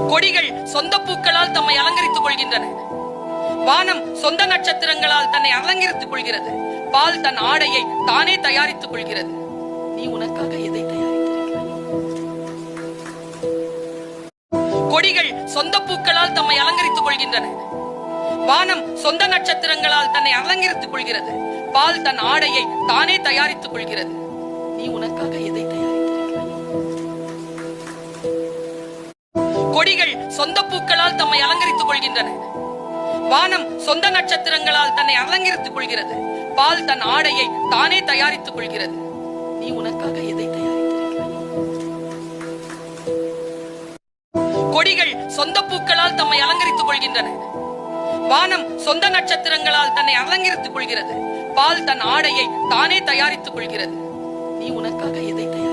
கொடிகள் சொந்த பூக்களால் தம்மை அலங்கரித்துக் கொள்கின்றன. வானம் சொந்த நட்சத்திரங்களால் தன்னை அலங்கரித்துக் கொள்கிறது. பால் தன் ஆடையை தானே தயாரித்துக் கொள்கிறது. நீ உனக்காக எதை தயாரித்திருக்கிறாய்? கொடிகள் சொந்த பூக்களால் தம்மை அலங்கரித்துக் கொள்கின்றன. வானம் சொந்த நட்சத்திரங்களால் தன்னை அலங்கரித்துக் கொள்கிறது. பால் தன் ஆடையை தானே தயாரித்துக் கொள்கிறது. நீ உனக்காக எதை தயாரித்திருக்கிறாய்? கொடிகள் சொந்த பூக்களால் தம்மை அலங்கரித்துக் கொள்கின்றன. வானம் சொந்த நட்சத்திரங்களால் தன்னை அலங்கரித்துக் கொள்கிறது. பால் தன் ஆடையை தானே தயாரித்துக் கொள்கிறது. நீ உனக்காக எதை தயாரித்திருக்கிறாய்? கொடிகள் சொந்த பூக்களால் தம்மை அலங்கரித்துக் கொள்கின்றன. வானம் சொந்த நட்சத்திரங்களால் தன்னை அலங்கரித்துக் கொள்கிறது. பால் தன் ஆடையை தானே தயாரித்துக் கொள்கிறது. நீ உனக்காக எதை தயாரித்திருக்கிறாய்?